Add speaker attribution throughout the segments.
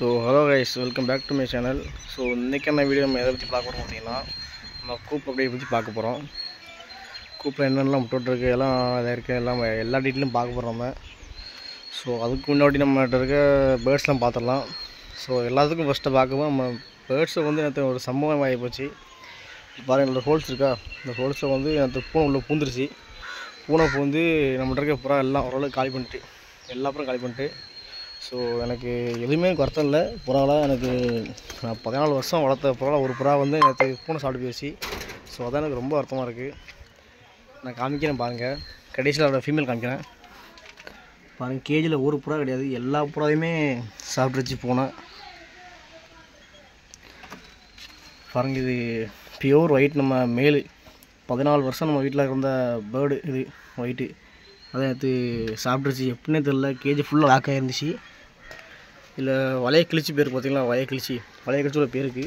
Speaker 1: So hello guys, welcome back to my channel. So இன்றைக்கான video நம்ம எதை பற்றி பார்க்க போகிறோம் பார்த்தீங்கன்னா, நம்ம கூப் அப்டேட் பற்றி பார்க்க போகிறோம். கூப்பில் என்னென்னலாம் விட்டுருக்கு எல்லாம் இதாக இருக்குது, எல்லாம் எல்லா டீட்டெயிலும் பார்க்க போகிறோம் நம்ம. ஸோ அதுக்கு முன்னாடி நம்மகிட்ட இருக்க பேர்ட்ஸ்லாம் பார்த்துடலாம். ஸோ எல்லாத்துக்கும் ஃபஸ்ட்டு பார்க்கவும் நம்ம பேர்ட்ஸை வந்து எனக்கு ஒரு சம்பவம் ஆகி போச்சு. பாருங்கள், என்னோடய ஹோல்ஸ் இருக்கா, இந்த ஹோல்ஸில் வந்து எனக்கு பூனை உள்ள பூந்துருச்சு. பூனை பூந்து நம்மகிட்ட இருக்க புறா எல்லாம் ஓரளவுக்கு காலி பண்ணிட்டு, எல்லா புறம் காலி பண்ணிட்டு. ஸோ எனக்கு எதுவுமே வருத்தம் இல்லை. புறாவில் எனக்கு நான் 14 வருஷம் வளர்த்த புறாவில் ஒரு புறா வந்து எனக்கு பூனை சாப்பிட்டு போயிடுச்சு. ஸோ அதான் எனக்கு ரொம்ப வருத்தமாக இருக்குது. நான் காமிக்கிறேன் பாருங்கள், கடைசியில் அதோட ஃபீமேல் காமிக்கிறேன் பாருங்கள். கேஜியில் ஒரு புறா கிடையாது, எல்லா புறாவையுமே சாப்பிட்ருச்சு பூனை. பாருங்கள், இது பியூர் ஒயிட், நம்ம மேலு 14 வருஷம் நம்ம வீட்டில் இருந்த பேர்டு இது ஒயிட்டு. அதை எடுத்து சாப்பிட்ருச்சு. எப்படின்னே தெரில, கேஜி ஃபுல்லாக லாக் ஆகிருந்துச்சு. இல்லை வலையை கிழிச்சி பேர் பார்த்தீங்களா, வலையை கிழிச்சி உள்ள பேருக்கு.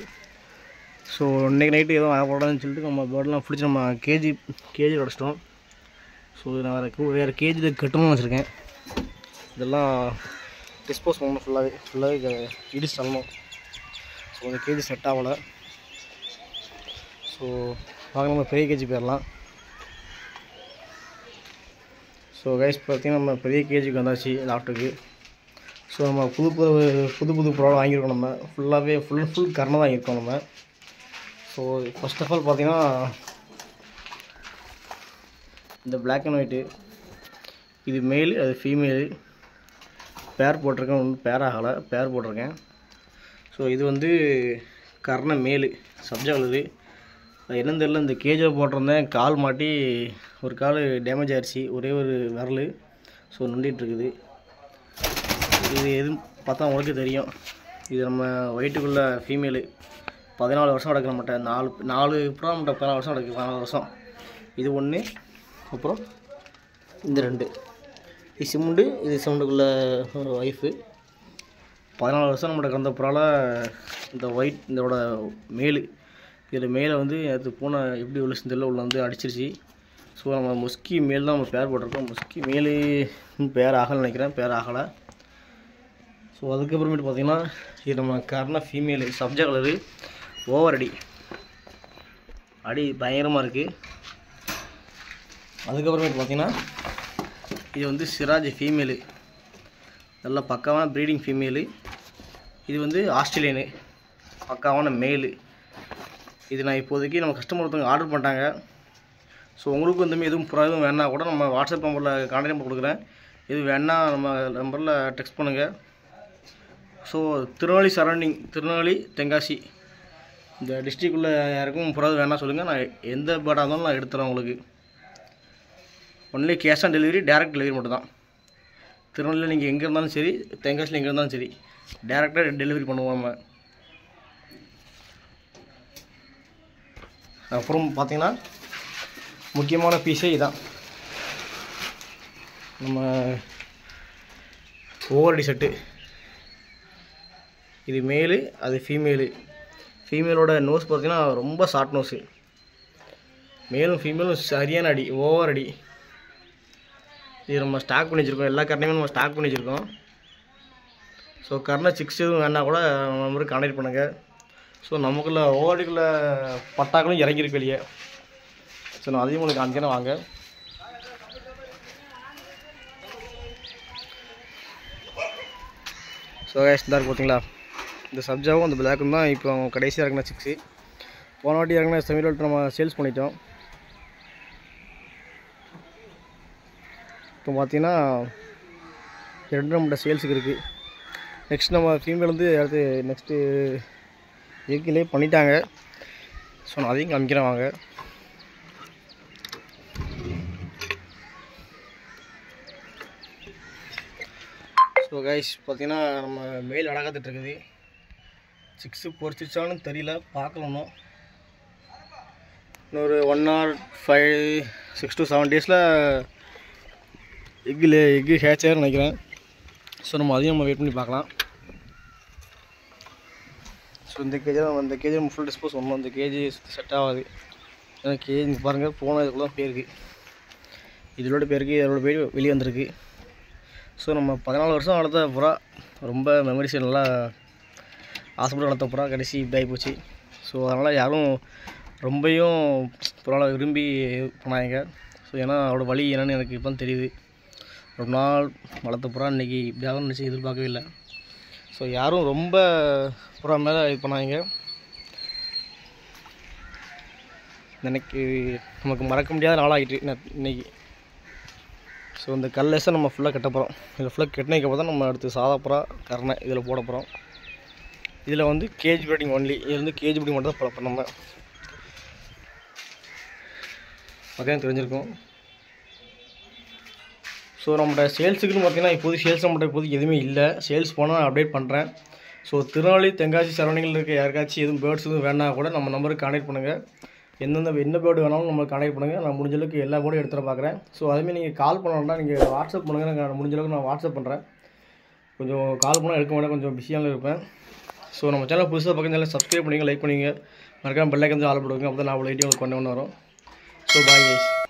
Speaker 1: ஸோ இன்றைக்கி நைட்டு எதுவும் ஆகக்கூடாதுன்னு சொல்லிட்டு நம்ம பேர்டெலாம் பிடிச்சி நம்ம கேஜி உடச்சிட்டோம். ஸோ நான் வேறு கேஜியில் கட்டணும்னு வச்சுருக்கேன். இதெல்லாம் டிஸ்போஸ் பண்ணணும், ஃபுல்லாகவே இடிச்சு தள்ளணும். ஸோ அந்த கேஜி செட் ஆகலை. ஸோ வாங்க நம்ம பெரிய கேஜி போயிடலாம். ஸோ கைஸ் பார்த்திங்கன்னா, நம்ம பெரிய கேஜிக்கு வந்தாச்சு லாஃப்ட்டுக்கு. ஸோ நம்ம புது ப்ராடக்ட் வாங்கியிருக்கோம். நம்ம ஃபுல்லாகவே ஃபுல் கர்ணம் தான் வாங்கியிருக்கோம் நம்ம. ஸோ ஃபஸ்ட் ஆஃப் ஆல் பார்த்திங்கன்னா, இந்த பிளாக் அண்ட் ஒயிட்டு இது மேலு, அது ஃபீமேலு. பேர் போட்டிருக்கேன், ஒன்றும் பேர் ஆகலை, பேர் போட்டிருக்கேன். ஸோ இது வந்து கர்ண மேலு சப்ஜா கலரு. என்னன்னு தெரியல, இந்த கேஜில் போட்டிருந்தேன், கால் மாட்டி ஒரு கால் டேமேஜ் ஆகிடுச்சு, ஒரே ஒரு விரல். ஸோ நொண்டிகிட்ருக்குது. இது எதுவும் பார்த்தா உங்களுக்கு தெரியும், இது நம்ம ஒயிட்டுக்குள்ளே ஃபீமேலு. 14 வருஷம் கிடக்கு நம்மகிட்ட. நாலு புறா நம்மகிட்ட 14 வருஷம் கிடக்கு. 14 வருஷம் இது ஒன்று. அப்புறம் இந்த 2 இது சிமுண்டு, இது சிமுண்டுக்குள்ளே ஒரு ஒய்ஃபு. 14 வருஷம் நம்மகிட்ட கிடந்த புறாவில் இந்த ஒயிட் இதோட மேலு. இதில் மேலே வந்து அது பூனை எப்படி உள்ள சிந்தரில் உள்ள வந்து அடிச்சிருச்சு. ஸோ நம்ம முஸ்கி மேல் தான் நம்ம பேர் போட்டிருக்கோம். முஸ்கி மேலு பேர் ஆகலை நினைக்கிறேன், பேர் ஆகலை. ஸோ அதுக்கப்புறமேட்டு பார்த்திங்கன்னா, இது நம்ம கர்ண ஃபீமேலு சப்ஜா கலரு. ஓவர் அடி பயங்கரமாக இருக்குது. அதுக்கப்புறமேட்டு பார்த்திங்கன்னா, இது வந்து சிராஜ் ஃபீமேலு, நல்லா பக்காவான ப்ரீடிங் ஃபீமேலு. இது வந்து ஆஸ்திரேலியனு, பக்காவான மேலு. இது நான் இப்போதைக்கு நம்ம கஸ்டமர் ஒருத்தவங்க ஆர்டர் பண்ணிட்டாங்க. ஸோ உங்களுக்கு இந்தமாதிரி எதுவும் புறா எதுவும் வேணால் கூட நம்ம வாட்ஸ்அப் நம்பரில் கான்டாக்ட் நம்பர் கொடுக்குறேன். இது வேணால் நம்ம நம்பரில் டெக்ஸ்ட் பண்ணுங்கள். ஸோ திருநெல்வேலி சரௌண்டிங், திருநெல்வேலி தென்காசி இந்த டிஸ்ட்ரிக்குள்ளே யாருக்கும் புறா வேணால் சொல்லுங்கள். நான் எந்த பேர்டாக இருந்தாலும் நான் எடுத்துகிறேன் உங்களுக்கு. Only cash on delivery, direct delivery மட்டும் தான். திருநெல்வேலியில் நீங்கள் எங்கே இருந்தாலும் சரி, தென்காசியில் எங்கே இருந்தாலும் சரி, டேரெக்டாக டெலிவரி பண்ணுவோம் நம்ம. அப்புறம் பார்த்திங்கன்னா, முக்கியமான பீஸே இதான், நம்ம ஓவரடி செட்டு. இது மேலு, அது ஃபீமேலு. ஃபீமேலோட நோஸ் பார்த்திங்கன்னா ரொம்ப ஷார்ட் நோஸு. மேலும் ஃபீமேலும் சரியான அடி, ஓவர் அடி. இது நம்ம ஸ்டாக் பண்ணி வச்சுருக்கோம், எல்லா கர்ணையுமே நம்ம ஸ்டாக் பண்ணி வச்சுருக்கோம். ஸோ கர்ண சிக்ஸ் எதுவும் வேணால் கூட நம்ம கான்டாக்ட் பண்ணுங்கள். ஸோ நமக்குள்ள ஓவரடிக்குள்ளே பட்டாக்களும் இறங்கியிருக்கு வெளியே. ஸோ நான் அதையும் உங்களுக்கு காமிக்கிறேன் வாங்க. ஸோ கைஸ் தான் பார்த்தீங்களா, இந்த சப்ஜாவும் அந்த பிளாக்கும் தான் இப்போ அவங்க கடைசியாக இறங்கின 6. போன வாட்டி இறங்கின செமிரோல்ட்டு நம்ம சேல்ஸ் பண்ணிட்டோம். இப்போ பார்த்தீங்கன்னா 2 நம்மகிட்ட சேல்ஸுக்கு இருக்குது. நெக்ஸ்ட் நம்ம ஃபீமேல் வந்து அடுத்து நெக்ஸ்ட்டு எக்கிலே பண்ணிட்டாங்க. ஸோ நான் அதையும் காமிக்கிறேன் வாங்க. ஸோ கைஸ் பார்த்தீங்கன்னா, நம்ம மேல் அடகாத்துட்ருக்குது. 6 பொறிச்சிச்சான்னு தெரியல, பார்க்கணும். இன்னொரு 1 or 5, 6 to 7 டேஸில் எக்கு ஹேச் ஆகிரும் நினைக்கிறேன். ஸோ நம்ம அதையும் நம்ம வெயிட் பண்ணி பார்க்கலாம். ஸோ இந்த கேஜி நம்ம ஃபுல் டிஸ்போஸ் பண்ணணும். இந்த கேஜி செட் ஆகாது. ஏன்னா கேஜி பாருங்கள், போன இதுக்குள்ள தான் பேருக்கு, இதோட பேருக்கு இதோட பேர் வெளியே வந்திருக்கு. ஸோ நம்ம 14 வருஷம் வளர்த்த புறா ரொம்ப மெமரிஸ் நல்லா ஆசைப்பட்டு வளர்த்த புறா கடைசி இப்படி ஆகிப்போச்சு. ஸோ அதனால் யாரும் ரொம்பையும் புறாவை விரும்பி பண்ணாங்க. ஸோ ஏன்னா அதோடய வலி என்னென்னு எனக்கு இப்போ தெரியுது. ரொம்ப நாள் வளர்த்த புறா இன்றைக்கி இப்படியாகவும் நினச்சி எதிர்பார்க்கவே இல்லை. ஸோ யாரும் ரொம்ப புறா மேலே இது பண்ணாங்க. எனக்கு நமக்கு மறக்க முடியாத நாளாகிட்டு இன்றைக்கி. ஸோ இந்த கல்லேசை நம்ம ஃபுல்லாக கட்ட போகிறோம். இதில் ஃபுல்லாக கட்டினதுக்கப்புறம் தான் நம்ம அடுத்து சாதா புறா கரணை இதில் போட போகிறோம். இதில் வந்து கேஜ் ப்ரீடிங் ஒன்லி. இது வந்து கேஜ் ப்ரீடிங் மட்டும் தான் ஃபாலோ பண்ண நம்ம பார்த்தீங்கன்னா தெரிஞ்சிருக்கும். ஸோ நம்மளோட சேல்ஸுக்குன்னு பார்த்தீங்கன்னா இப்போது சேல்ஸ் நம்மகிட்ட இப்போதைக்கு எதுவுமே இல்லை. சேல்ஸ் போனால் நான் அப்டேட் பண்ணுறேன். ஸோ திருநெல்வேலி தென்காசி சரௌண்டிங்கில் இருக்க யாருக்காச்சும் எதுவும் பேர்ட்ஸ் எதுவும் வேணால் கூட நம்ம நம்பருக்கு கான்டெக்ட் பண்ணுங்கள். என்ன பேர்டு வேணாலும் நம்மளுக்கு கான்டெக்ட் பண்ணுங்கள். நான் முடிஞ்சளவுக்கு எல்லா பேர்டும் எடுத்துகிட்டு பார்க்குறேன். ஸோ அதுமாதிரி நீங்கள் கால் பண்ணணும்னா நீங்கள் வாட்ஸ்அப் பண்ணுங்கள். நான் முடிஞ்சளவுக்கு நான் வாட்ஸ்அப் பண்ணுறேன். கொஞ்சம் கால் பண்ணால் எடுக்க மாட்டேன், கொஞ்சம் பிஸியாக இருப்பேன். ஸோ நம்ம சேனல் புதுசாக பார்க்க சேனல் சப்ஸ்கிரைப் பண்ணிங்க, லைக் பண்ணிங்க, மறக்காமல் பெல் ஐக்கான் ஆல் போடுங்க. அப்போ தான் நான் வீடியோ உங்களுக்கு கொண்டு வரும். So bye guys.